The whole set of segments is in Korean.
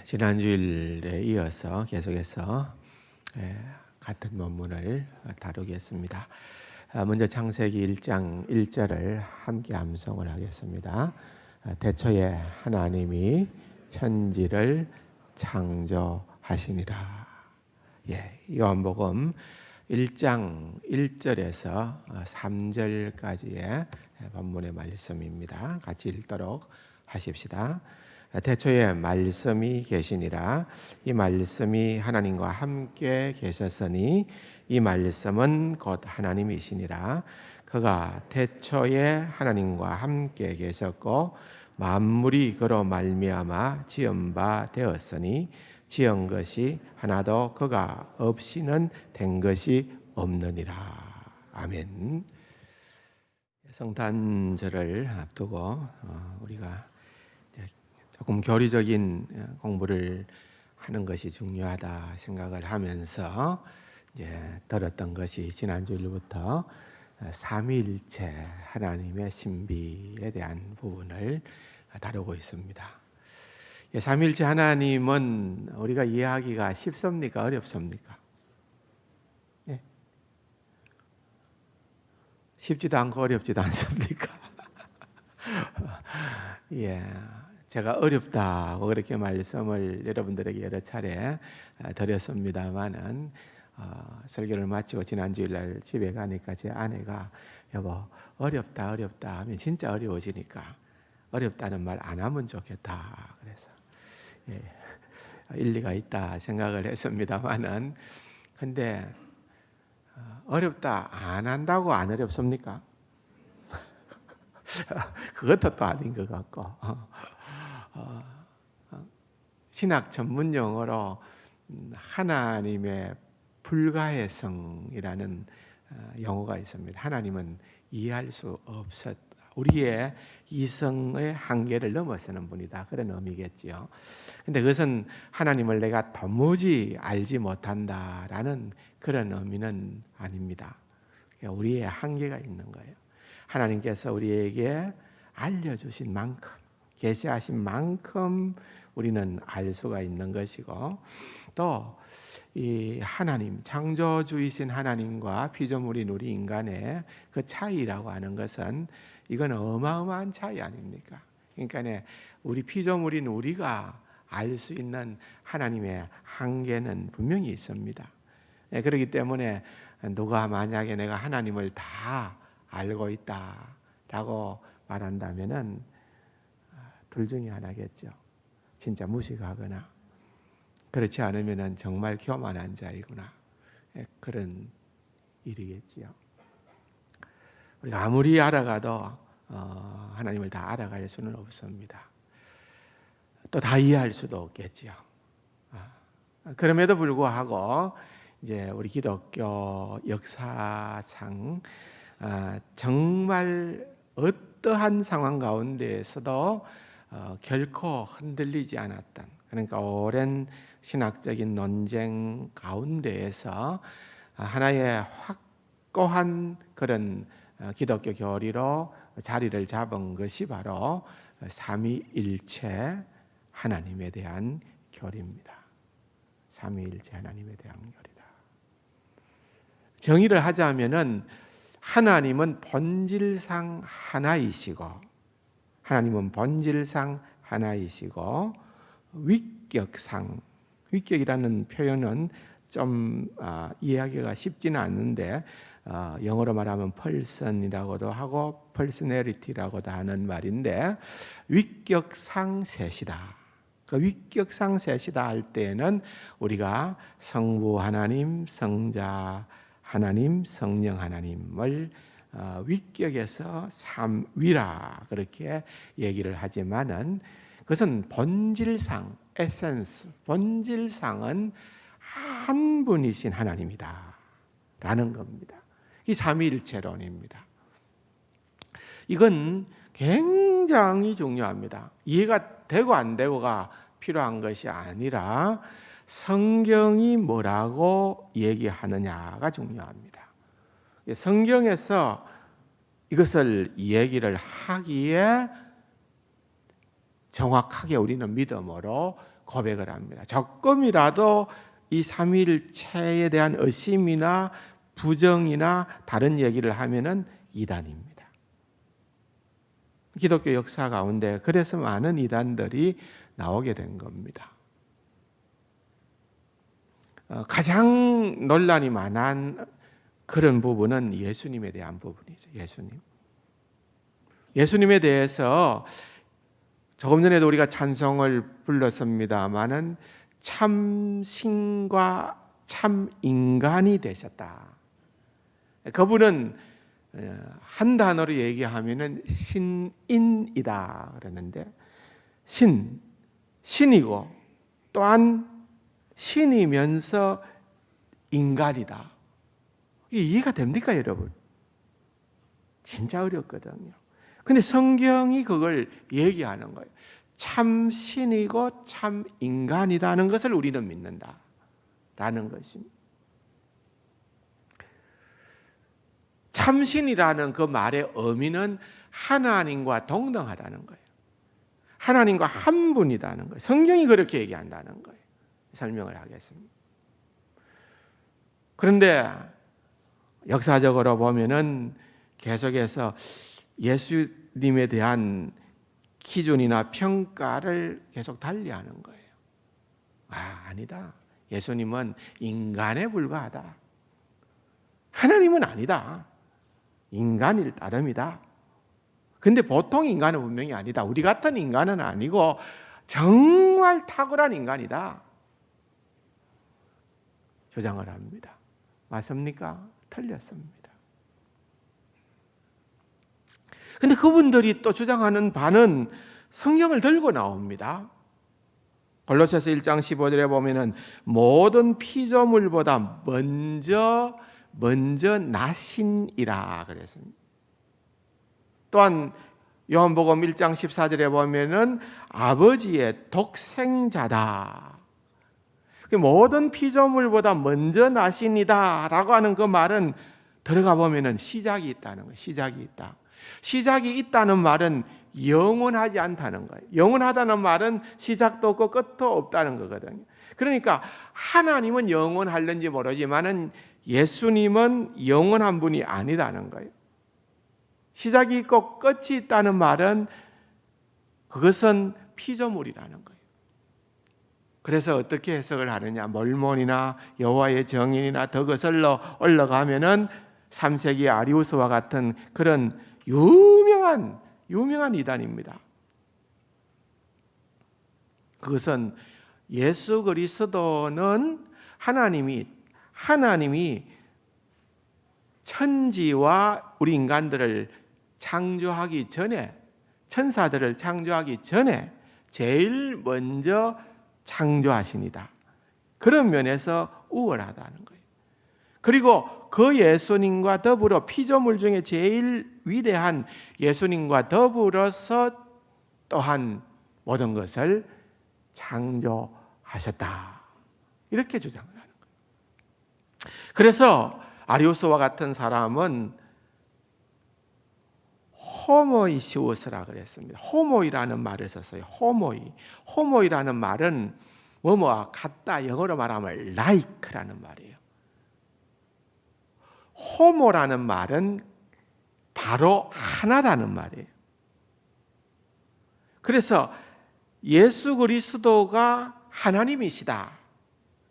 지난 주일에 이어서 계속해서 같은 본문을 다루겠습니다. 먼저 창세기 1장 1절을 함께 암송을 하겠습니다. 태초에 하나님이 천지를 창조하시니라. 요한복음 1장 1절에서 3절까지의 본문의 말씀입니다. 같이 읽도록 하십시다. 태초에 말씀이 계시니라. 이 말씀이 하나님과 함께 계셨으니 이 말씀은 곧 하나님이시니라. 그가 태초에 하나님과 함께 계셨고 만물이 그로 말미암아 지은 바 되었으니 지은 것이 하나도 그가 없이는 된 것이 없느니라. 아멘. 성탄절을 앞두고 우리가 조금 교리적인 공부를 하는 것이 중요하다 생각을 하면서 들었던 것이 지난주일부터 삼위일체 하나님의 신비에 대한 부분을 다루고 있습니다. 삼위일체 하나님은 우리가 이해하기가 쉽습니까? 어렵습니까? 쉽지도 않고 어렵지도 않습니까? 제가 어렵다고 그렇게 말씀을 여러분들에게 여러 차례 드렸습니다만은 설교를 마치고 지난주일날 집에 가니까 제 아내가 여보 어렵다 하면 진짜 어려워지니까 어렵다는 말 안 하면 좋겠다 그래서 일리가 있다 생각을 했습니다만은 근데 어렵다 안 한다고 안 어렵습니까? 그것도 또 아닌 것 같고 신학 전문 용어로 하나님의 불가해성이라는 용어가 있습니다. 하나님은 이해할 수 없었다. 우리의 이성의 한계를 넘어서는 분이다. 그런 의미겠지요. 근데 그것은 하나님을 내가 도무지 알지 못한다라는 그런 의미는 아닙니다. 우리의 한계가 있는 거예요. 하나님께서 우리에게 알려주신 만큼, 계시하신 만큼 우리는 알 수가 있는 것이고 또 이 하나님, 창조주이신 하나님과 피조물인 우리 인간의 그 차이라고 하는 것은 이건 어마어마한 차이 아닙니까? 그러니까 우리 피조물인 우리가 알 수 있는 하나님의 한계는 분명히 있습니다. 그렇기 때문에 누가 만약에 내가 하나님을 다 알고 있다라고 말한다면은 둘 중에 하나겠죠. 진짜 무식하거나 그렇지 않으면은 정말 교만한 자이구나 그런 일이겠지요. 우리가 아무리 알아가도 하나님을 다 알아갈 수는 없습니다. 또 다 이해할 수도 없겠지요. 그럼에도 불구하고 이제 우리 기독교 역사상 정말 어떠한 상황 가운데에서도 결코 흔들리지 않았던 그러니까 오랜 신학적인 논쟁 가운데에서 하나의 확고한 그런 기독교 교리로 자리를 잡은 것이 바로 삼위일체 하나님에 대한 교리입니다. 삼위일체 하나님에 대한 교리다. 정의를 하자면은 하나님은 본질상 하나이시고 위격이라는 표현은 좀 이해하기가 쉽지는 않는데 영어로 말하면 person이라고도 하고 personality라고도 하는 말인데 위격상 셋이다. 그 위격상 셋이다 할 때는 우리가 성부 하나님, 성자 하나님, 성령 하나님을 위격에서 삼위라 그렇게 얘기를 하지만은 그것은 본질상 에센스, 본질상은 한 분이신 하나님이다라는 겁니다. 이 삼위일체론입니다. 이건 굉장히 중요합니다. 이해가 되고 안 되고가 필요한 것이 아니라 성경이 뭐라고 얘기하느냐가 중요합니다. 성경에서 이것을 얘기를 하기에 정확하게 우리는 믿음으로 고백을 합니다. 조금이라도 이 삼위일체에 대한 의심이나 부정이나 다른 얘기를 하면은 이단입니다. 기독교 역사 가운데 그래서 많은 이단들이 나오게 된 겁니다. 가장 논란이 많은 그런 부분은 예수님에 대한 부분이죠. 예수님에 대해서 조금 전에도 우리가 찬송을 불렀습니다마는 참 신과 참 인간이 되셨다. 그분은 한 단어로 얘기하면은 신인이다 그러는데 신이고 또한 신이면서 인간이다. 이게 이해가 됩니까, 여러분? 진짜 어렵거든요. 근데 성경이 그걸 얘기하는 거예요. 참 신이고 참 인간이라는 것을 우리는 믿는다라는 것입니다. 참신이라는 그 말의 의미는 하나님과 동등하다는 거예요. 하나님과 한 분이라는 거예요. 성경이 그렇게 얘기한다는 거예요. 설명을 하겠습니다. 그런데 역사적으로 보면은 계속해서 예수님에 대한 기준이나 평가를 계속 달리하는 거예요. 아니다. 예수님은 인간에 불과하다. 하나님은 아니다. 인간일 따름이다. 근데 보통 인간은 분명히 아니다. 우리 같은 인간은 아니고 정말 탁월한 인간이다. 주장을 합니다. 맞습니까? 틀렸습니다. 근데 그분들이 또 주장하는 바는 성경을 들고 나옵니다. 골로새서 1장 15절에 보면은 모든 피조물보다 먼저 나신이라 그랬습니다. 또한 요한복음 1장 14절에 보면은 아버지의 독생자다. 모든 피조물보다 먼저 나신이다라고 하는 그 말은 들어가 보면은 시작이 있다는 거예요. 시작이 있다. 시작이 있다는 말은 영원하지 않다는 거예요. 영원하다는 말은 시작도 없고 끝도 없다는 거거든요. 그러니까 하나님은 영원할는지 모르지만은 예수님은 영원한 분이 아니라는 거예요. 시작이 있고 끝이 있다는 말은 그것은 피조물이라는 거예요. 그래서 어떻게 해석을 하느냐? 몰몬이나 여호와의 정인이나 더 거슬러 올라가면은 3세기 아리우스와 같은 그런 유명한 이단입니다. 그것은 예수 그리스도는 하나님이 천지와 우리 인간들을 창조하기 전에, 천사들을 창조하기 전에 제일 먼저 창조하시니다. 그런 면에서 우월하다는 거예요. 그리고 그 예수님과 더불어 피조물 중에 제일 위대한 예수님과 더불어서 또한 모든 것을 창조하셨다. 이렇게 주장을 하는 거예요. 그래서 아리우스와 같은 사람은 호모이시우스라 그랬습니다. 호모이라는 말을 썼어요. 호모이라는 말은 뭐뭐와 같다. 영어로 말하면 like라는 말이에요. 호모라는 말은 바로 하나라는 말이에요. 그래서 예수 그리스도가 하나님이시다.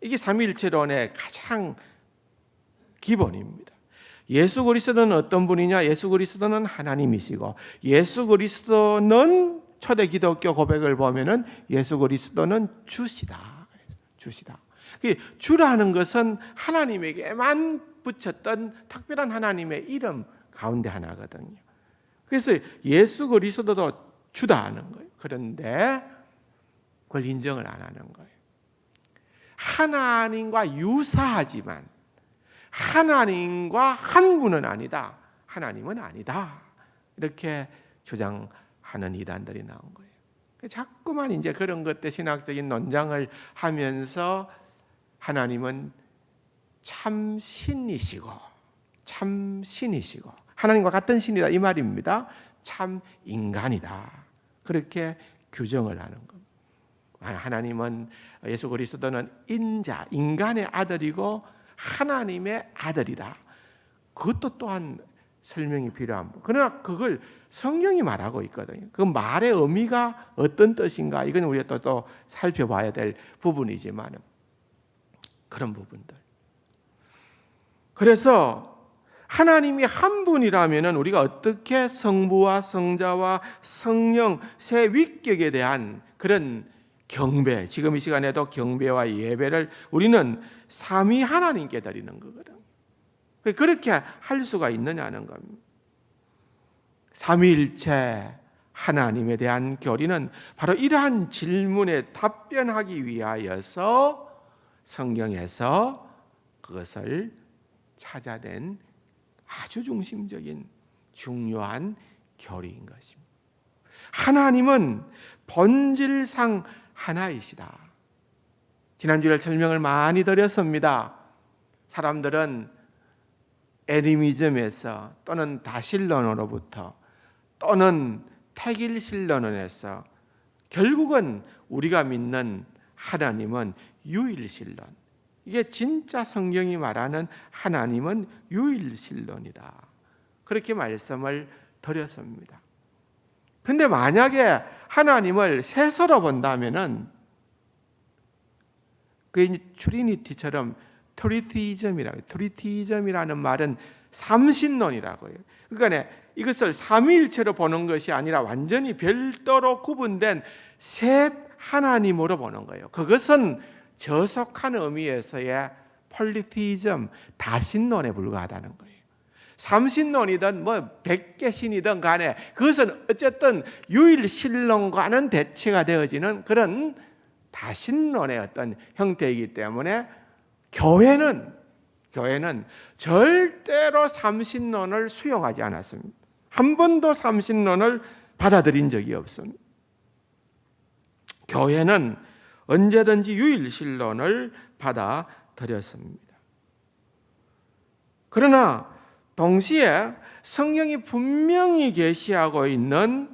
이게 삼위일체론의 가장 기본입니다. 예수 그리스도는 어떤 분이냐? 예수 그리스도는 하나님이시고 예수 그리스도는 초대 기독교 고백을 보면은 예수 그리스도는 주시다. 주라는 것은 하나님에게만 붙였던 특별한 하나님의 이름 가운데 하나거든요. 그래서 예수 그리스도도 주다 하는 거예요. 그런데 그걸 인정을 안 하는 거예요. 하나님과 유사하지만 하나님과 한 분은 아니다. 하나님은 아니다. 이렇게 주장하는 이단들이 나온 거예요. 자꾸만 이제 그런 것들 신학적인 논장을 하면서 하나님은 참 신이시고 하나님과 같은 신이다 이 말입니다. 참 인간이다. 그렇게 규정을 하는 겁니다. 하나님은 예수 그리스도는 인자, 인간의 아들이고 하나님의 아들이다. 그것도 또한 설명이 필요합니다. 그러나 그걸 성경이 말하고 있거든요. 그 말의 의미가 어떤 뜻인가? 이건 우리가 또 살펴봐야 될 부분이지만 그런 부분들. 그래서 하나님이 한 분이라면 우리가 어떻게 성부와 성자와 성령 세 위격에 대한 그런 경배, 지금 이 시간에도 경배와 예배를 우리는 삼위 하나님께 드리는 거거든. 그렇게 할 수가 있느냐는 겁니다. 삼위일체 하나님에 대한 교리는 바로 이러한 질문에 답변하기 위하여서 성경에서 그것을 찾아낸 아주 중심적인 중요한 교리인 것입니다. 하나님은 본질상 하나이시다. 지난주에 설명을 많이 드렸습니다. 사람들은 애니미즘에서 또는 다신론으로부터 또는 택일신론에서 결국은 우리가 믿는 하나님은 유일신론. 이게 진짜 성경이 말하는 하나님은 유일신론이다. 그렇게 말씀을 드렸습니다. 그런데 만약에 하나님을 셋으로 본다면은 그 트리니티처럼 트리티즘이라는 말은 삼신론이라고 해요. 그러니까 이것을 삼위일체로 보는 것이 아니라 완전히 별도로 구분된 셋 하나님으로 보는 거예요. 그것은 저속한 의미에서의 폴리티즘, 다신론에 불과하다는 거예요. 삼신론이든 100개 신이든 간에 그것은 어쨌든 유일신론과는 대체가 되어지는 그런 다신론의 어떤 형태이기 때문에 교회는 절대로 삼신론을 수용하지 않았습니다. 한 번도 삼신론을 받아들인 적이 없습니다. 교회는 언제든지 유일신론을 받아들였습니다. 그러나 동시에 성경이 분명히 계시하고 있는,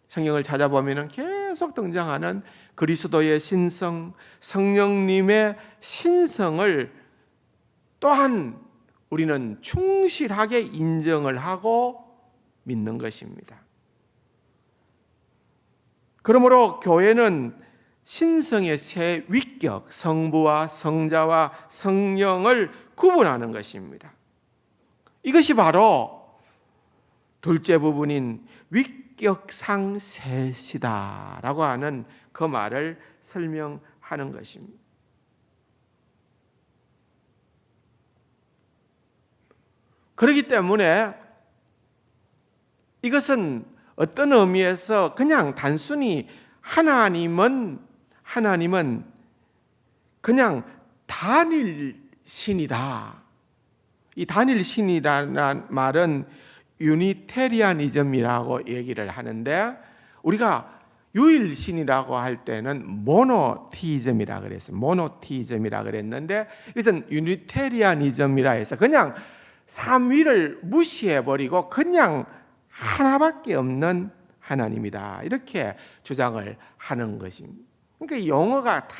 성경을 찾아보면 계속 등장하는 그리스도의 신성, 성령님의 신성을 또한 우리는 충실하게 인정을 하고 믿는 것입니다. 그러므로 교회는 신성의 세 위격, 성부와 성자와 성령을 구분하는 것입니다. 이것이 바로 둘째 부분인 위격상 셋이다라고 하는 그 말을 설명하는 것입니다. 그렇기 때문에 이것은 어떤 의미에서 그냥 단순히 하나님은 그냥 단일신이다. 이 단일신이라는 말은 유니테리아니즘이라고 얘기를 하는데, 우리가 유일신이라고 할 때는 모노티즘이라 그랬어요. 모노티즘이라 그랬는데 이것은 유니테리아니즘이라 해서 그냥 삼위를 무시해버리고 그냥 하나밖에 없는 하나님이다, 이렇게 주장을 하는 것입니다. 그러니까 영어가 다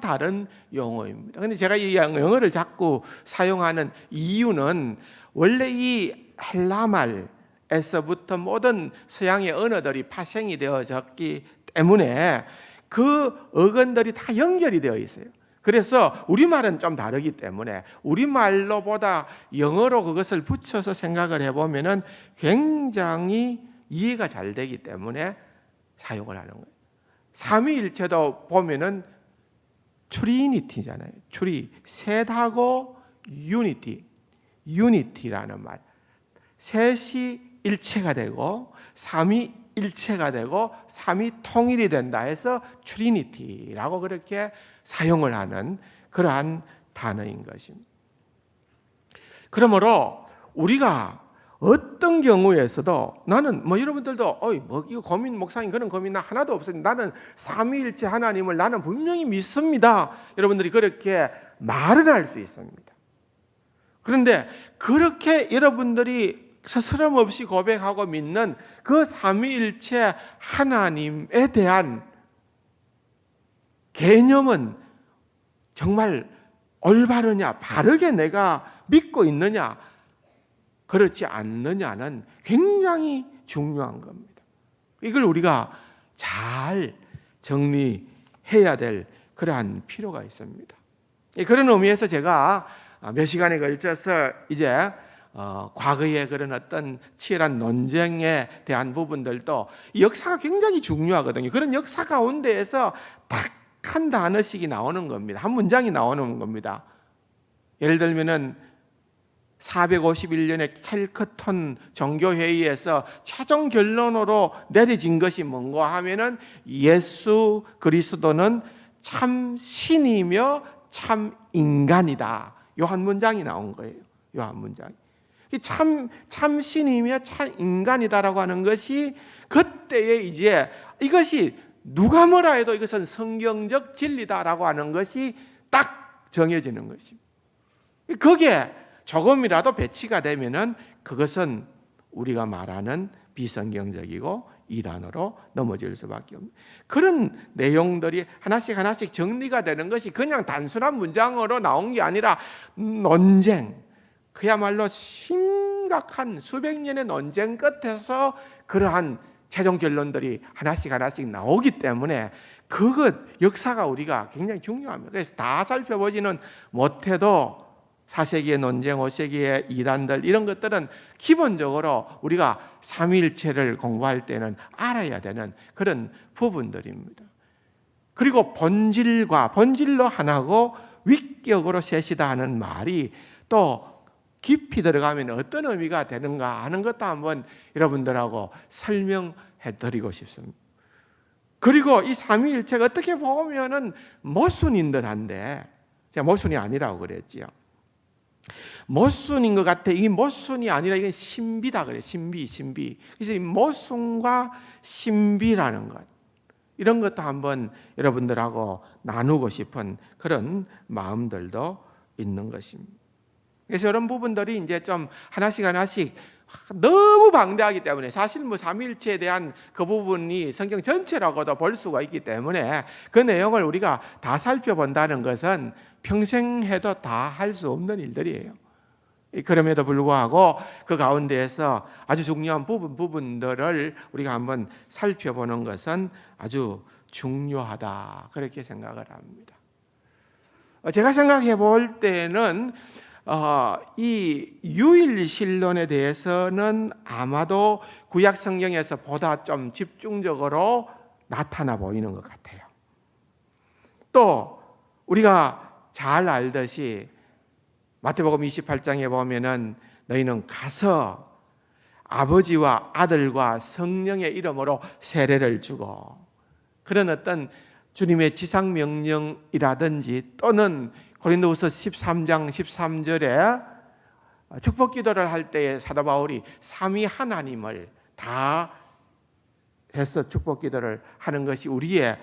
다른 용어입니다. 그런데 제가 이 영어를 자꾸 사용하는 이유는 원래 이 헬라말에서부터 모든 서양의 언어들이 파생이 되어졌기 때문에 그 어근들이 다 연결이 되어 있어요. 그래서 우리말은 좀 다르기 때문에 우리말로보다 영어로 그것을 붙여서 생각을 해보면 굉장히 이해가 잘 되기 때문에 사용을 하는 거예요. 삼위일체도 보면은 트리니티잖아요. 셋하고 유니티라는 말. 셋이 일체가 되고 삼위일체가 되고 삼위통일이 된다 해서 트리니티라고 그렇게 사용을 하는 그러한 단어인 것입니다. 그러므로 우리가 어떤 경우에서도 나는 여러분들도 이거 고민, 목사님 그런 고민 나 하나도 없어요. 나는 삼위일체 하나님을 나는 분명히 믿습니다. 여러분들이 그렇게 말은 할 수 있습니다. 그런데 그렇게 여러분들이 스스럼 없이 고백하고 믿는 그 삼위일체 하나님에 대한 개념은 정말 올바르냐, 바르게 내가 믿고 있느냐, 그렇지 않느냐는 굉장히 중요한 겁니다. 이걸 우리가 잘 정리해야 될 그러한 필요가 있습니다. 그런 의미에서 제가 몇 시간에 걸쳐서 이제 과거의 그런 어떤 치열한 논쟁에 대한 부분들도 역사가 굉장히 중요하거든요. 그런 역사 가운데에서 딱 한 단어씩이 나오는 겁니다. 한 문장이 나오는 겁니다. 예를 들면은 451년에 캘커턴 종교회의에서 최종 결론으로 내려진 것이 뭔가 하면은 예수 그리스도는 참 신이며 참 인간이다. 요 한 문장이 나온 거예요. 요 한 문장이. 참 신이며 참 인간이다라고 하는 것이 그때에 이제 이것이 누가 뭐라 해도 이것은 성경적 진리다라고 하는 것이 딱 정해지는 것입니다. 거기에 조금이라도 배치가 되면은 그것은 우리가 말하는 비성경적이고 이단으로 넘어질 수밖에 없는 그런 내용들이 하나씩 정리가 되는 것이 그냥 단순한 문장으로 나온 게 아니라 논쟁, 그야말로 심각한 수백 년의 논쟁 끝에서 그러한 최종 결론들이 하나씩 나오기 때문에 그것 역사가 우리가 굉장히 중요합니다. 그래서 다 살펴보지는 못해도 4세기의 논쟁, 5세기의 이단들 이런 것들은 기본적으로 우리가 삼위일체를 공부할 때는 알아야 되는 그런 부분들입니다. 그리고 본질로 하나고 위격으로 셋이다 하는 말이 또 깊이 들어가면 어떤 의미가 되는가 하는 것도 한번 여러분들하고 설명해 드리고 싶습니다. 그리고 이 삼위일체가 어떻게 보면은 모순인 듯한데 제가 모순이 아니라고 그랬지요. 모순인 것 같아. 이게 모순이 아니라 이건 신비다 그래요. 신비. 그래서 이 모순과 신비라는 것, 이런 것도 한번 여러분들하고 나누고 싶은 그런 마음들도 있는 것입니다. 그래서 이런 부분들이 이제 좀 하나씩 너무 방대하기 때문에 사실 뭐 삼위일체에 대한 그 부분이 성경 전체라고도 볼 수가 있기 때문에 그 내용을 우리가 다 살펴본다는 것은 평생 해도 다 할 수 없는 일들이에요. 그럼에도 불구하고 그 가운데에서 아주 중요한 부분들을 우리가 한번 살펴보는 것은 아주 중요하다, 그렇게 생각을 합니다. 제가 생각해 볼 때는 이 유일신론에 대해서는 아마도 구약 성경에서 보다 좀 집중적으로 나타나 보이는 것 같아요. 또 우리가 잘 알듯이 마태복음 28장에 보면은 너희는 가서 아버지와 아들과 성령의 이름으로 세례를 주고, 그런 어떤 주님의 지상명령이라든지 또는 고린도후서 13장 13절에 축복 기도를 할 때에 사도 바울이 삼위 하나님을 다 해서 축복 기도를 하는 것이 우리의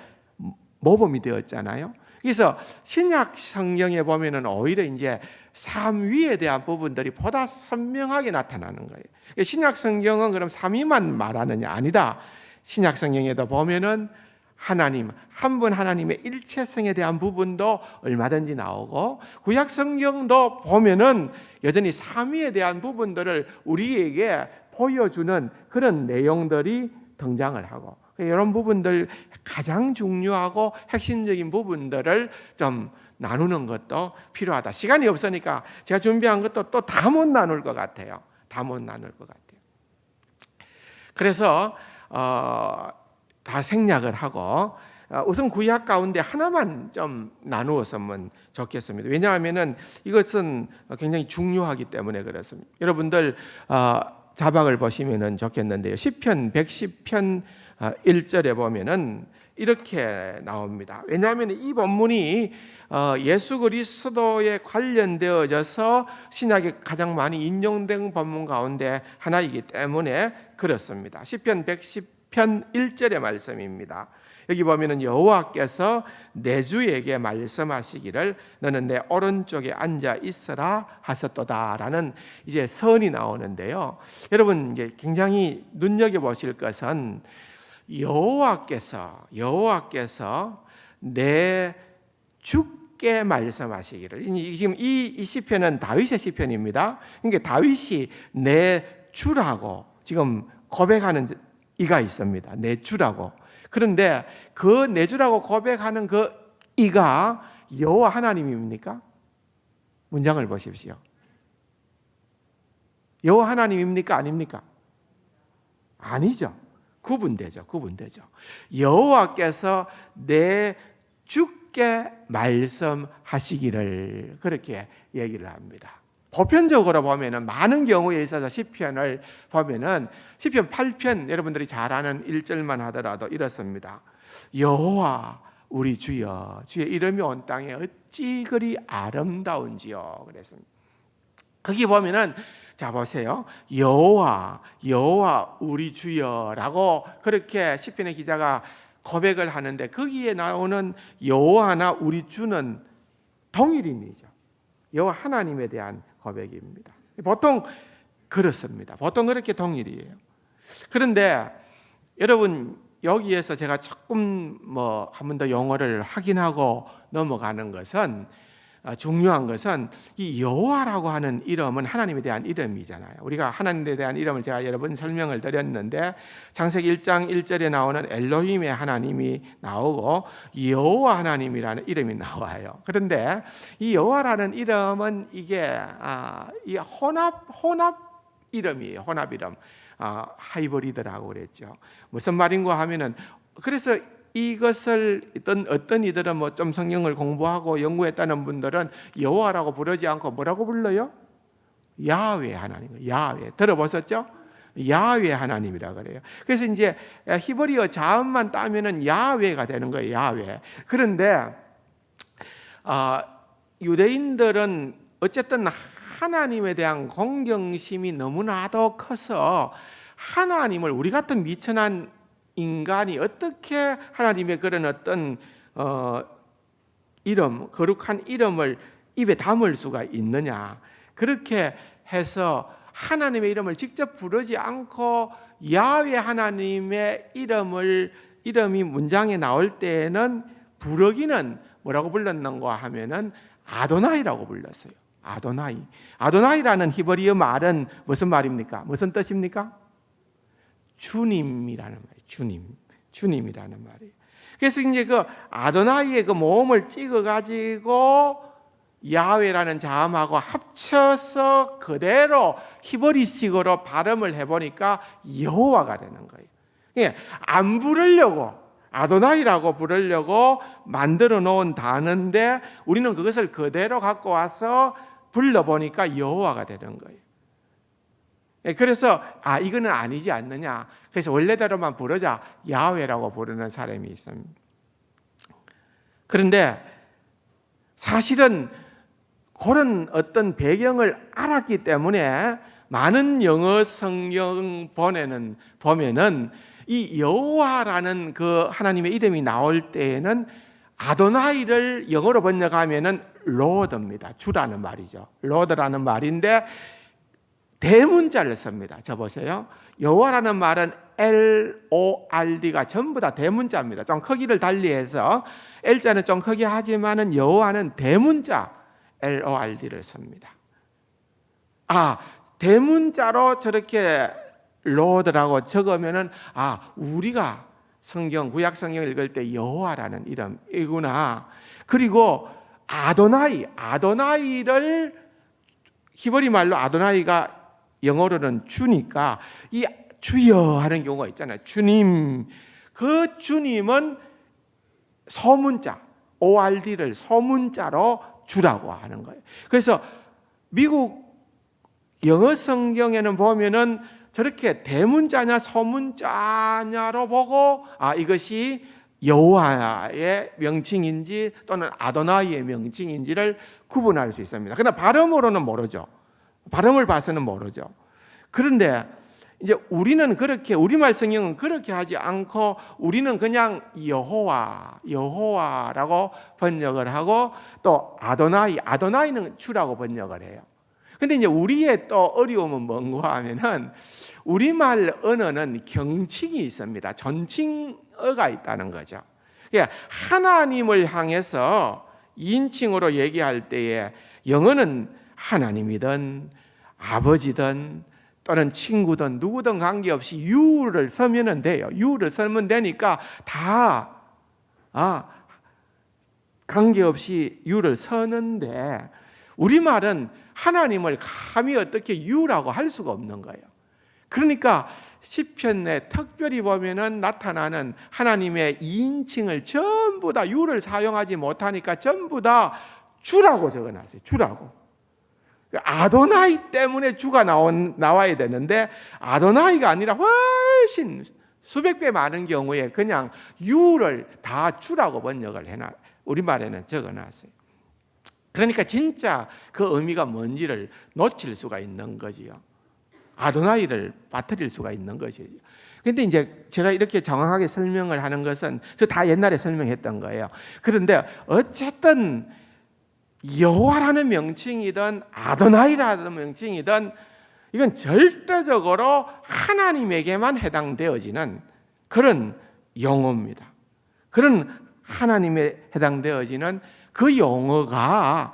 모범이 되었잖아요. 그래서 신약 성경에 보면은 오히려 이제 삼위에 대한 부분들이 보다 선명하게 나타나는 거예요. 신약 성경은 그럼 삼위만 말하느냐? 아니다. 신약 성경에도 보면은 하나님, 한 분 하나님의 일체성에 대한 부분도 얼마든지 나오고, 구약 성경도 보면은 여전히 삼위에 대한 부분들을 우리에게 보여주는 그런 내용들이 등장을 하고, 이런 부분들 가장 중요하고 핵심적인 부분들을 좀 나누는 것도 필요하다. 시간이 없으니까 제가 준비한 것도 또 다 못 나눌 것 같아요. 다 못 나눌 것 같아요. 그래서 다 생략을 하고 우선 구약 가운데 하나만 좀 나누었으면 좋겠습니다. 왜냐하면은 이것은 굉장히 중요하기 때문에 그렇습니다. 여러분들 자막을 보시면은 좋겠는데요. 시편 110편 1절에 보면은 이렇게 나옵니다. 왜냐하면 이 본문이 예수 그리스도에 관련되어져서 신약에 가장 많이 인용된 본문 가운데 하나이기 때문에 그렇습니다. 시편 110편 1절의 말씀입니다. 여기 보면은 여호와께서 내 주에게 말씀하시기를 너는 내 오른쪽에 앉아 있으라 하셨도다라는 이제 선이 나오는데요. 여러분 이게 굉장히 눈여겨 보실 것은 여호와께서 내 주께 말씀하시기를. 지금 이 시편은 다윗의 시편입니다. 그러니까 다윗이 내 주라고 지금 고백하는 이가 있습니다. 내 주라고. 그런데 그 내 주라고 고백하는 그 이가 여호와 하나님입니까? 문장을 보십시오. 여호와 하나님입니까? 아닙니까? 아니죠. 구분되죠. 여호와께서 내 주께 말씀하시기를 그렇게 얘기를 합니다. 보편적으로 보면은 많은 경우에 있어서 시편을 보면은 시편 8편 여러분들이 잘 아는 1절만 하더라도 이렇습니다. 여호와 우리 주여 주의 이름이 온 땅에 어찌 그리 아름다운지요 그랬습니다. 거기 보면은 자 보세요. 여호와 우리 주여라고 그렇게 시편의 기자가 고백을 하는데 거기에 나오는 여호와나 우리 주는 동일인이죠. 여호와 하나님에 대한 고백입니다. 보통 그렇습니다. 보통 그렇게 동일이에요. 그런데 여러분 여기에서 제가 조금 한 번 더 용어를 확인하고 넘어가는 것은 중요한 것은 이 여호와라고 하는 이름은 하나님에 대한 이름이잖아요. 우리가 하나님에 대한 이름을 제가 여러 번 설명을 드렸는데 창세기 1장 1절에 나오는 엘로힘의 하나님이 나오고 여호와 하나님이라는 이름이 나와요. 그런데 이 여호와라는 이름은 이게 이 혼합 이름이에요. 혼합 이름. 하이브리드라고 그랬죠. 무슨 말인가 하면은 그래서 이것을 어떤 이들은 좀 성경을 공부하고 연구했다는 분들은 여호와라고 부르지 않고 뭐라고 불러요? 야훼 하나님. 야훼 들어보셨죠? 야훼 하나님이라 그래요. 그래서 이제 히브리어 자음만 따면은 야훼가 되는 거예요. 야훼. 그런데 유대인들은 어쨌든 하나님에 대한 공경심이 너무나도 커서 하나님을 우리 같은 미천한 인간이 어떻게 하나님의 그런 어떤 이름, 거룩한 이름을 입에 담을 수가 있느냐. 그렇게 해서 하나님의 이름을 직접 부르지 않고 야훼 하나님의 이름이 문장에 나올 때에는 부르기는 뭐라고 불렀는가 하면은 아도나이라고 불렀어요. 아도나이라는 히브리어 말은 무슨 말입니까? 무슨 뜻입니까? 주님이라는 말이에요. 주님이라는 말이에요. 그래서 이제 그 아도나이의 그 모음을 찍어 가지고 야훼라는 자음하고 합쳐서 그대로 히브리식으로 발음을 해보니까 여호와가 되는 거예요. 그러니까 안 부르려고 아도나이라고 부르려고 만들어 놓은 단어인데 우리는 그것을 그대로 갖고 와서 불러보니까 여호와가 되는 거예요. 그래서 이거는 아니지 않느냐. 그래서 원래대로만 부르자 야훼라고 부르는 사람이 있습니다. 그런데 사실은 그런 어떤 배경을 알았기 때문에 많은 영어 성경 보면은 이 여호와라는 그 하나님의 이름이 나올 때에는 아도나이를 영어로 번역하면은 로드입니다. 주라는 말이죠. 로드라는 말인데 대문자를 씁니다. 저 보세요. 여호와라는 말은 LORD가 전부 다 대문자입니다. 좀 크기를 달리해서 L자는 좀 크게 하지만은 여호와는 대문자 LORD를 씁니다. 대문자로 저렇게 로드라고 적으면은 우리가 구약 성경을 읽을 때 여호와라는 이름이구나. 그리고 아도나이를 히브리 말로 아도나이가 영어로는 주니까 이 주여 하는 경우가 있잖아요. 주님. 그 주님은 소문자 ORD를 소문자로 주라고 하는 거예요. 그래서 미국 영어 성경에는 보면은 저렇게 대문자냐 소문자냐로 보고 이것이 여호와의 명칭인지 또는 아도나이의 명칭인지를 구분할 수 있습니다. 그러나 발음으로는 모르죠. 발음을 봐서는 모르죠. 그런데 이제 우리는 그렇게 우리말 성경은 그렇게 하지 않고 우리는 그냥 여호와라고 번역을 하고 또 아도나이는 주라고 번역을 해요. 근데 이제 우리의 또 어려움은 뭔가 하면은 우리말 언어는 경칭이 있습니다. 존칭어가 있다는 거죠. 그러니까 하나님을 향해서 인칭으로 얘기할 때에 영어는 하나님이든 아버지든 또는 친구든 누구든 관계없이 you를 쓰면 돼요. you를 쓰면 되니까 다 관계없이 you를 쓰는데 우리말은 하나님을 감히 어떻게 you라고 할 수가 없는 거예요. 그러니까 시편에 특별히 보면은 나타나는 하나님의 2인칭을 전부 다 you를 사용하지 못하니까 전부 다 주라고 적어놨어요. 주라고. 아도나이 때문에 주가 나와야 되는데 아도나이가 아니라 훨씬 수백 배 많은 경우에 그냥 you를 다 주라고 번역을 해놔. 우리말에는 적어놨어요. 그러니까 진짜 그 의미가 뭔지를 놓칠 수가 있는 거지요. 아도나이를 빠뜨릴 수가 있는 것이죠. 근데 이제 제가 이렇게 정확하게 설명을 하는 것은 저 다 옛날에 설명했던 거예요. 그런데 어쨌든 여호와라는 명칭이든 아도나이라는 명칭이든 이건 절대적으로 하나님에게만 해당되어지는 그런 용어입니다. 그런 하나님에 해당되어지는 그 용어가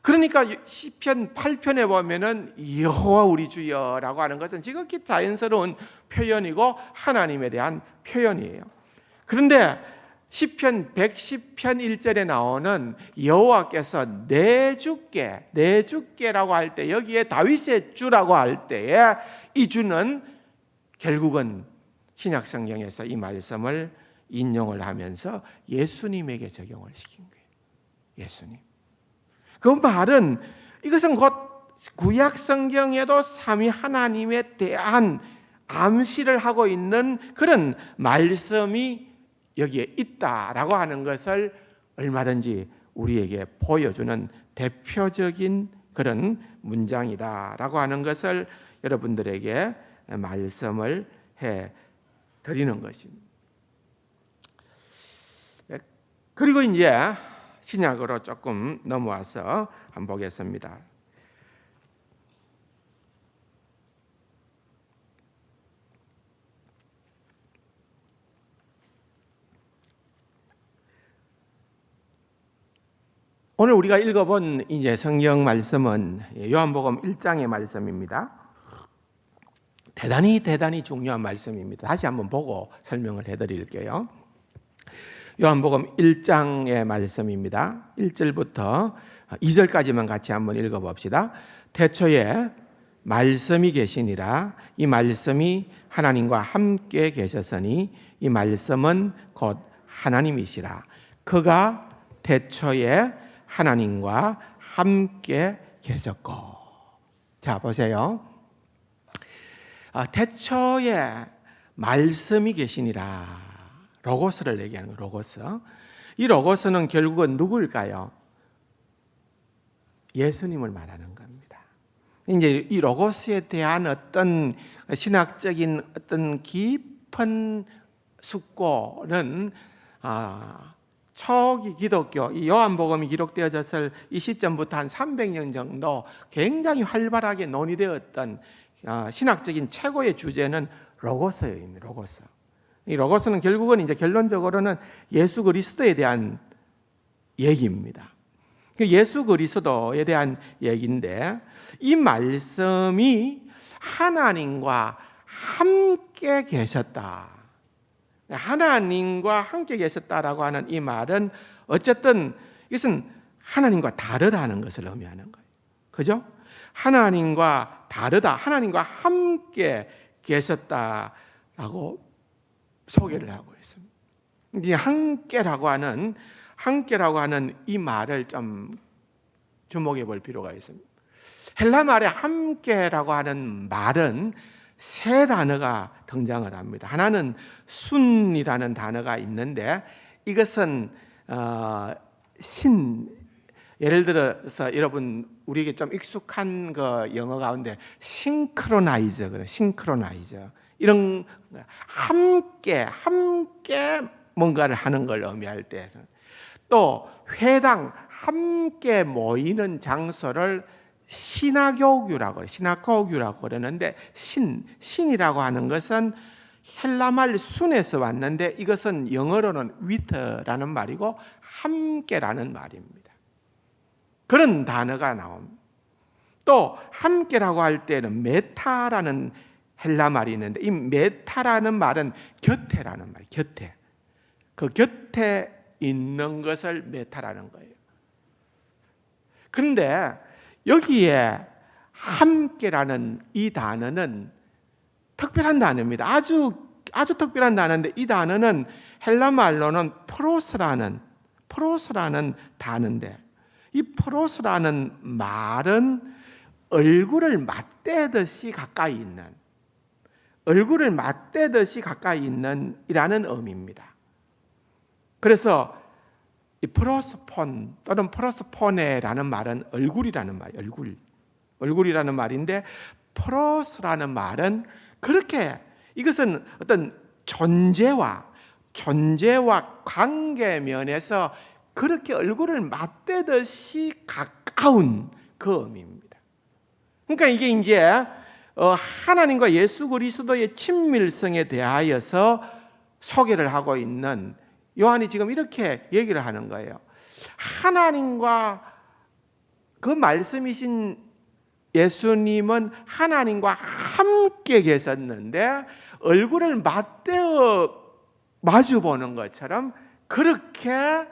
그러니까 시편 8편에 보면은 여호와 우리 주여라고 하는 것은 지극히 자연스러운 표현이고 하나님에 대한 표현이에요. 그런데 시편 110편 1절에 나오는 여호와께서 내 주께라고 할 때 여기에 다윗의 주라고 할 때에 이 주는 결국은 신약 성경에서 이 말씀을 인용을 하면서 예수님에게 적용을 시킨 거예요. 예수님. 그 말은 이것은 곧 구약 성경에도 삼위 하나님에 대한 암시를 하고 있는 그런 말씀이 여기에 있다라고 하는 것을 얼마든지 우리에게 보여주는 대표적인 그런 문장이다라고 하는 것을 여러분들에게 말씀을 해 드리는 것입니다. 그리고 이제 신약으로 조금 넘어와서 한번 보겠습니다. 오늘 우리가 읽어본 이제 성경 말씀은 요한복음 1장의 말씀입니다. 대단히 중요한 말씀입니다. 다시 한번 보고 설명을 해드릴게요. 요한복음 1장의 말씀입니다. 1절부터 2절까지만 같이 한번 읽어봅시다. 태초에 말씀이 계시니라. 이 말씀이 하나님과 함께 계셨으니 이 말씀은 곧 하나님이시라. 그가 태초에 하나님과 함께 계셨고. 자, 보세요. 태초에 말씀이 계시니라. 로고스를 얘기하는 거예요. 로고스. 이 로고스는 결국은 누구일까요? 예수님을 말하는 겁니다. 이제 이 로고스에 대한 어떤 신학적인 어떤 깊은 숙고는 초기 기독교, 이 요한복음이 기록되어졌을 이 시점부터 한 300년 정도 굉장히 활발하게 논의되었던 신학적인 최고의 주제는 로고스예요. 로고스. 이 로고스는 결국은 이제 결론적으로는 예수 그리스도에 대한 얘기입니다. 예수 그리스도에 대한 얘기인데 이 말씀이 하나님과 함께 계셨다. 하나님과 함께 계셨다라고 하는 이 말은 어쨌든 이것은 하나님과 다르다는 것을 의미하는 거예요. 그죠? 하나님과 다르다, 하나님과 함께 계셨다라고 소개를 하고 있습니다. 이제 함께라고 하는 이 말을 좀 주목해 볼 필요가 있습니다. 헬라 말에 함께라고 하는 말은 세 단어가 등장을 합니다. 하나는 순이라는 단어가 있는데 이것은 예를 들어서 여러분 우리에게 좀 익숙한 그 영어 가운데 싱크로나이저 그래, 싱크로나이저 이런 함께 뭔가를 하는 걸 의미할 때, 또 회당 함께 모이는 장소를 시나고규라고 그래요. 시나고규라고 그러는데 신이라고 하는 것은 헬라말 순에서 왔는데 이것은 영어로는 with라는 말이고 함께라는 말입니다. 그런 단어가 나옵니다. 또 함께라고 할 때는 메타라는 헬라 말이 있는데 이 메타라는 말은 곁에라는 말이에요. 곁에. 그 곁에 있는 것을 메타라는 거예요. 그런데 여기에 함께라는 이 단어는 특별한 단어입니다. 아주 특별한 단어인데 이 단어는 헬라 말로는 프로스라는 단어인데 이 프로스라는 말은 얼굴을 맞대듯이 가까이 있는 이라는 의미입니다. 그래서 이 프로스폰 또는 프로스포네라는 말은 얼굴이라는 말이에요. 얼굴이라는 말인데 프로스라는 말은 그렇게 이것은 어떤 존재와 관계 면에서 그렇게 얼굴을 맞대듯이 가까운 그 의미입니다. 그러니까 이게 이제 하나님과 예수 그리스도의 친밀성에 대하여서 소개를 하고 있는 요한이 지금 이렇게 얘기를 하는 거예요. 하나님과 그 말씀이신 예수님은 하나님과 함께 계셨는데 얼굴을 마주보는 것처럼 그렇게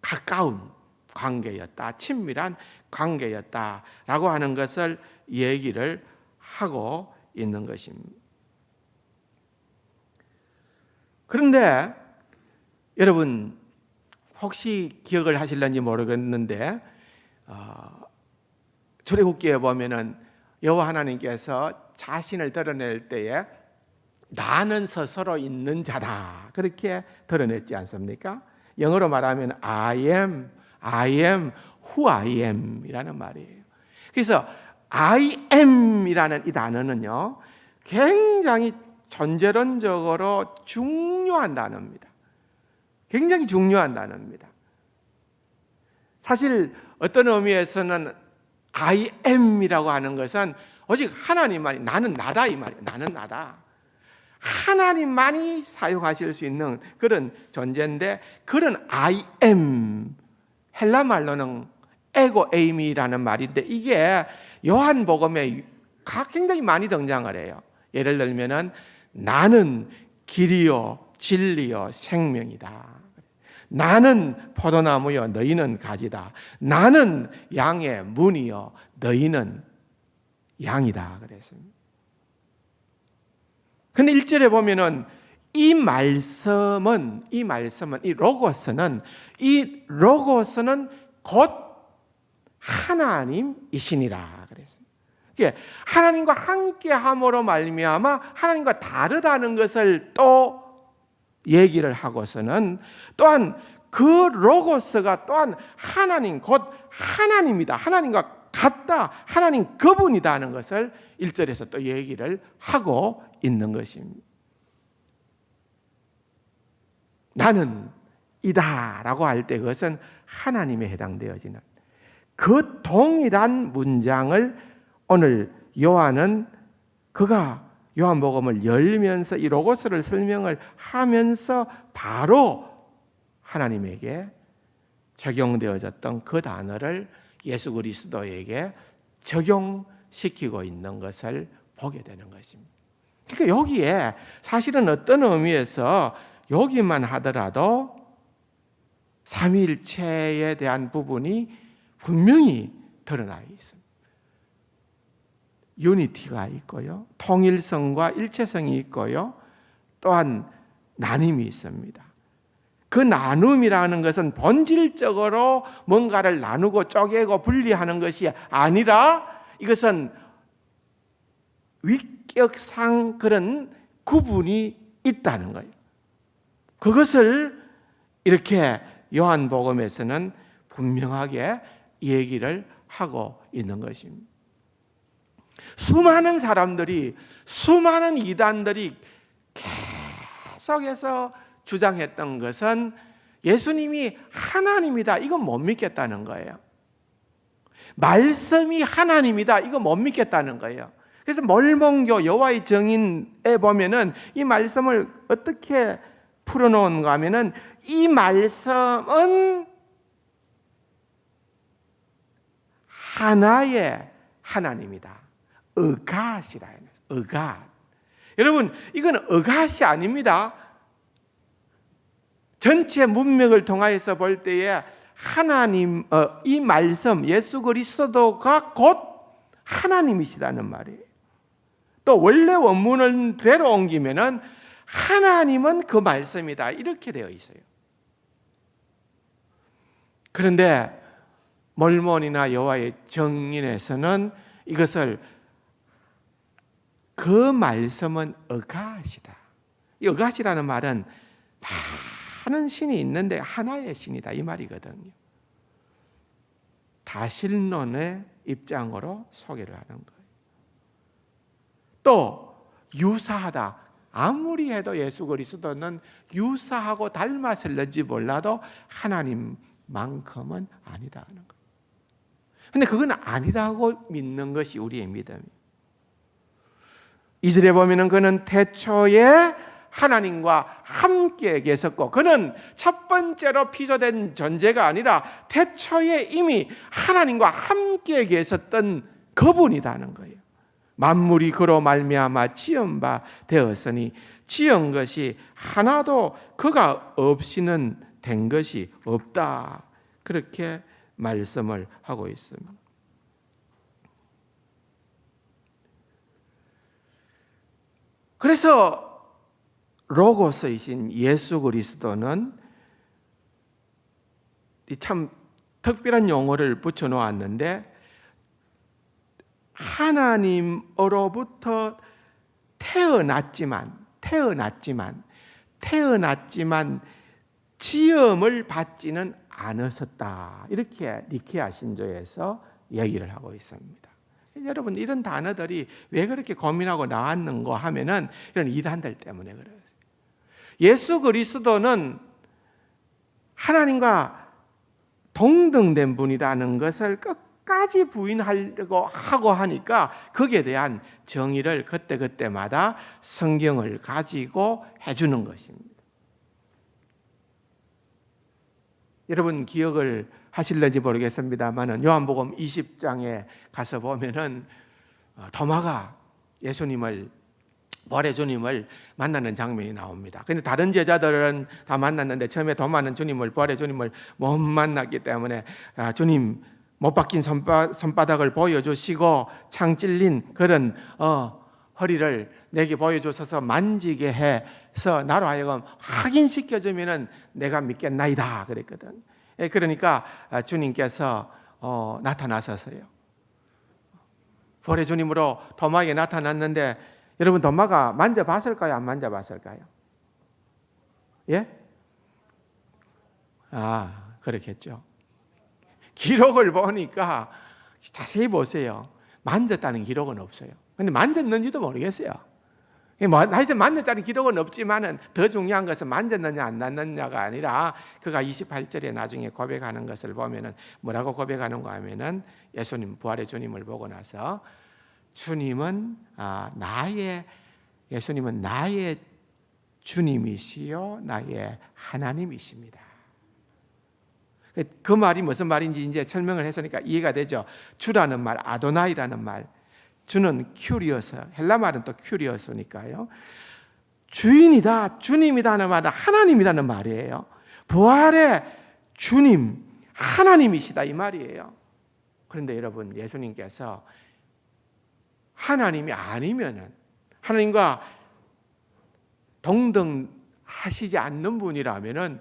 가까운 관계였다, 친밀한 관계였다라고 하는 것을 얘기를 하고 있는 것입니다. 그런데 여러분 혹시 기억을 하실런지 모르겠는데 출애굽기에 보면은 여호와 하나님께서 자신을 드러낼 때에 나는 스스로 있는 자다 그렇게 드러냈지 않습니까? 영어로 말하면 I am who I am 이라는 말이에요. 그래서 I am 이라는 이 단어는요 굉장히 존재론적으로 중요한 단어입니다. 굉장히 중요한 단어입니다. 사실 어떤 의미에서는 I am이라고 하는 것은 오직 하나님만이 나는 나다 이 말이에요. 나는 나다. 하나님만이 사용하실 수 있는 그런 존재인데 그런 I am 헬라 말로는 에고 에이미라는 말인데 이게 요한복음에 굉장히 많이 등장을 해요. 예를 들면은 나는 길이요 진리요 생명이다. 나는 포도나무요 너희는 가지다. 나는 양의 문이요 너희는 양이다 그랬습니다. 근데 1절에 보면은 이 로고스는 곧 하나님이시니라 그랬습니다. 하나님과 함께함으로 말미암아 하나님과 다르다는 것을 또 얘기를 하고서는 또한 그 로고스가 또한 하나님 곧 하나님이다. 하나님과 같다. 하나님 그분이다 하는 것을 1절에서 또 얘기를 하고 있는 것입니다. 나는 이다라고 할 때 그것은 하나님에 해당되어지는 그 동일한 문장을 오늘 요한은 그가 요한복음을 열면서 이 로고스를 설명을 하면서 바로 하나님에게 적용되어졌던 그 단어를 예수 그리스도에게 적용시키고 있는 것을 보게 되는 것입니다. 그러니까 여기에 사실은 어떤 의미에서 여기만 하더라도 삼위일체에 대한 부분이 분명히 드러나 있습니다. 유니티가 있고요. 통일성과 일체성이 있고요. 또한 나눔이 있습니다. 그 나눔이라는 것은 본질적으로 뭔가를 나누고 쪼개고 분리하는 것이 아니라 이것은 위격상 그런 구분이 있다는 거예요. 그것을 이렇게 요한복음에서는 분명하게 얘기를 하고 있는 것입니다. 수많은 사람들이, 수많은 이단들이 계속해서 주장했던 것은 예수님이 하나님이다, 이건 못 믿겠다는 거예요. 말씀이 하나님이다, 이거 못 믿겠다는 거예요. 그래서 몰몬교 여호와의 증인에 보면은 이 말씀을 어떻게 풀어놓은가 하면은, 이 말씀은 하나의 하나님이다. 어갓이라 해요. 어갓. 여러분, 이건 어갓이 아닙니다. 전체 문맥을 통하여서 볼 때에 하나님, 이 말씀, 예수 그리스도가 곧 하나님이시라는 말이에요. 또 원래 원문을 대로 옮기면은 하나님은 그 말씀이다, 이렇게 되어 있어요. 그런데 몰몬이나 여호와의 증인에서는 이것을 그 말씀은 어갓이다. 이 어갓이라는 말은 많은 신이 있는데 하나의 신이다, 이 말이거든요. 다신론의 입장으로 소개를 하는 거예요. 또 유사하다. 아무리 해도 예수 그리스도는 유사하고 닮았을는지 몰라도 하나님만큼은 아니다 하는 거예요. 근데 그건 아니라고 믿는 것이 우리의 믿음이에요. 2절에 보면은 그는 태초에 하나님과 함께 계셨고, 그는 첫 번째로 피조된 존재가 아니라 태초에 이미 하나님과 함께 계셨던 그분이라는 거예요. 만물이 그로 말미암아 지은 바 되었으니 지은 것이 하나도 그가 없이는 된 것이 없다. 그렇게 말씀을 하고 있습니다. 그래서 로고스이신 예수 그리스도는 참 특별한 용어를 붙여 놓았는데, 하나님으로부터 태어났지만 지음을 받지는 않으셨다. 이렇게 니케아 신조에서 얘기를 하고 있습니다. 여러분, 이런 단어들이 왜 그렇게 고민하고 나왔는가 하면은 이런 이단들 때문에 그래요. 예수 그리스도는 하나님과 동등된 분이라는 것을 끝까지 부인하려고 하고 하니까 거기에 대한 정의를 그때그때마다 성경을 가지고 해주는 것입니다. 여러분 기억을 하실는지 모르겠습니다만 요한복음 20장에 가서 보면은 도마가 예수님을, 부활의 주님을 만나는 장면이 나옵니다. 근데 다른 제자들은 다 만났는데 처음에 도마는 주님을, 부활의 주님을 못 만났기 때문에 주님 못 박힌 손바닥을 보여주시고 창 찔린 그런 허리를 내게 보여주셔서 만지게 해서 나로 하여금 확인시켜주면은 내가 믿겠나이다 그랬거든. 그러니까 주님께서 나타나셨어요. 부활의 주님으로 도마에게 나타났는데, 여러분 도마가 만져봤을까요? 안 만져봤을까요? 예? 그렇겠죠. 기록을 보니까 자세히 보세요. 만졌다는 기록은 없어요. 근데 만졌는지도 모르겠어요. 하여튼 만졌다는 기록은 없지만은 더 중요한 것은 만졌느냐 안 만졌느냐가 아니라 그가 28절에 나중에 고백하는 것을 보면은 뭐라고 고백하는가 하면은 예수님, 부활의 주님을 보고 나서 주님은 예수님은 나의 주님이시요 나의 하나님이십니다. 그 말이 무슨 말인지 이제 설명을 했으니까 이해가 되죠. 주라는 말, 아도나이라는 말, 주는 큐리어스, 헬라 말은 또 큐리어스니까요. 주인이다, 주님이라는 말은 하나님이라는 말이에요. 부활의 주님, 하나님이시다 이 말이에요. 그런데 여러분, 예수님께서 하나님이 아니면은, 하나님과 동등하시지 않는 분이라면은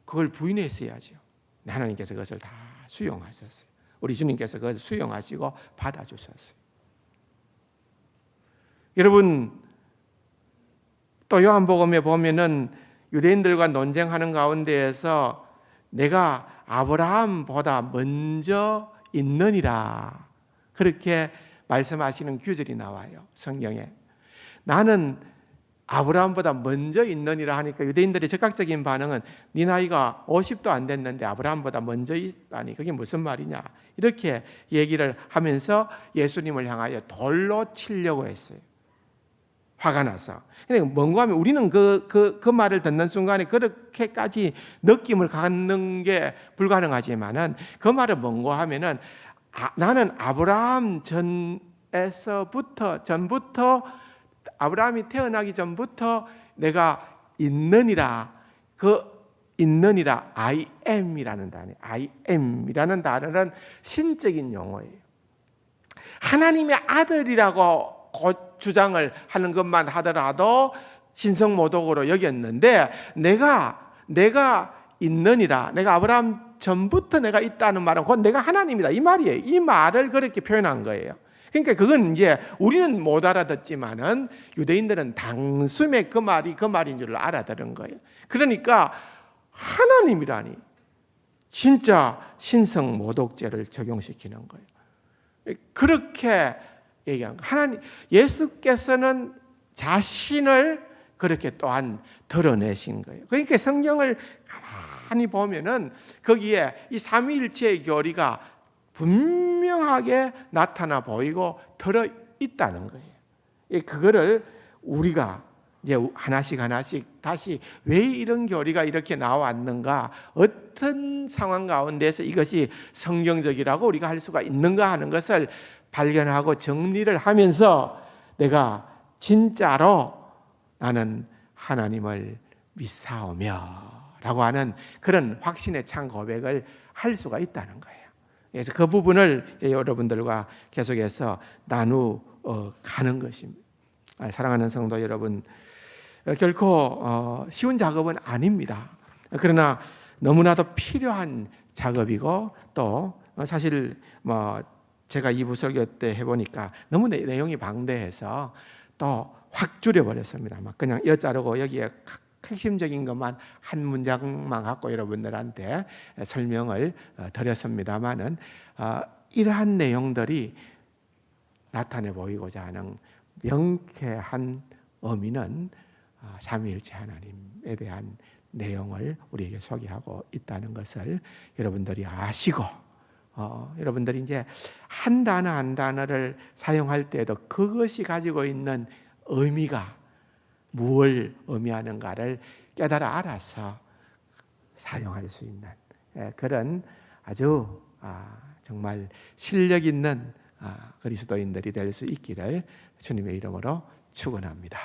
그걸 부인했어야죠. 하나님께서 그것을 다 수용하셨어요. 우리 주님께서 그것을 수용하시고 받아주셨어요. 여러분, 또 요한복음에 보면은 유대인들과 논쟁하는 가운데에서 내가 아브라함보다 먼저 있느니라. 그렇게 말씀하시는 규절이 나와요, 성경에. 나는 아브라함보다 먼저 있느니라 하니까 유대인들의 즉각적인 반응은 네 나이가 50도 안 됐는데 아브라함보다 먼저 있다니 그게 무슨 말이냐, 이렇게 얘기를 하면서 예수님을 향하여 돌로 치려고 했어요. 화가 나서. 근데 뭔가 하면 우리는 그 말을 듣는 순간에 그렇게까지 느낌을 갖는 게 불가능하지만은 그 말은 뭔가 하면은 나는 아브라함 전부터 아브라함이 태어나기 전부터 내가 있느니라. 있느니라 I am이라는 단어. I am이라는 단어는 신적인 용어예요. 하나님의 아들이라고 주장을 하는 것만 하더라도 신성모독으로 여겼는데 내가 있느니라, 내가 아브라함 전부터 내가 있다는 말은 곧 내가 하나님이다 이 말이에요. 이 말을 그렇게 표현한 거예요. 그러니까 그건 이제 우리는 못 알아듣지만은 유대인들은 단숨에 그 말인 줄 알아들은 거예요. 그러니까 하나님이라니 진짜 신성모독죄를 적용시키는 거예요. 그렇게 얘기한 거예요. 하나님, 예수께서는 자신을 그렇게 또한 드러내신 거예요. 그러니까 성경을 가만히 보면은 거기에 이 삼위일체의 교리가 분명하게 나타나 보이고 들어 있다는 거예요. 그거를 우리가 이제 하나씩 다시 왜 이런 교리가 이렇게 나왔는가, 어떤 상황 가운데서 이것이 성경적이라고 우리가 할 수가 있는가 하는 것을 발견하고 정리를 하면서 내가 진짜로 나는 하나님을 믿사오며 라고 하는 그런 확신의 찬 고백을 할 수가 있다는 거예요. 그래서 그 부분을 이제 여러분들과 계속해서 나누가는 것입니다. 사랑하는 성도 여러분, 결코 쉬운 작업은 아닙니다. 그러나 너무나도 필요한 작업이고 또 사실 제가 2부 설교 때 해보니까 너무 내용이 방대해서 또 확 줄여버렸습니다. 막 그냥 자르고 여기에 핵심적인 것만 한 문장만 갖고 여러분들한테 설명을 드렸습니다만은 이러한 내용들이 나타내 보이고자 하는 명쾌한 의미는 삼위일체 하나님에 대한 내용을 우리에게 소개하고 있다는 것을 여러분들이 아시고 여러분들이 이제 한 단어 한 단어를 사용할 때에도 그것이 가지고 있는 의미가 무엇을 의미하는가를 깨달아 알아서 사용할 수 있는 그런 아주 정말 실력 있는 그리스도인들이 될 수 있기를 주님의 이름으로 축원합니다.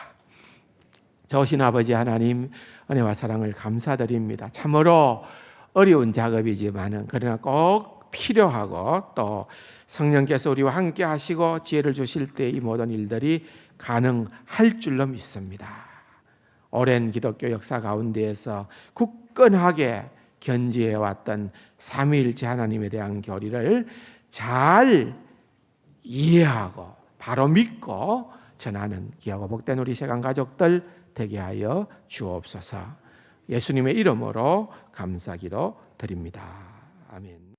좋으신 아버지 하나님, 은혜와 사랑을 감사드립니다. 참으로 어려운 작업이지만은 그러나 꼭 필요하고 또 성령께서 우리와 함께 하시고 지혜를 주실 때 이 모든 일들이 가능할 줄로 믿습니다. 오랜 기독교 역사 가운데에서 굳건하게 견지해왔던 삼위일체 하나님에 대한 교리를 잘 이해하고 바로 믿고 전하는 귀하고 복된 우리 세간 가족들 되게 하여 주옵소서. 예수님의 이름으로 감사기도 드립니다. 아멘.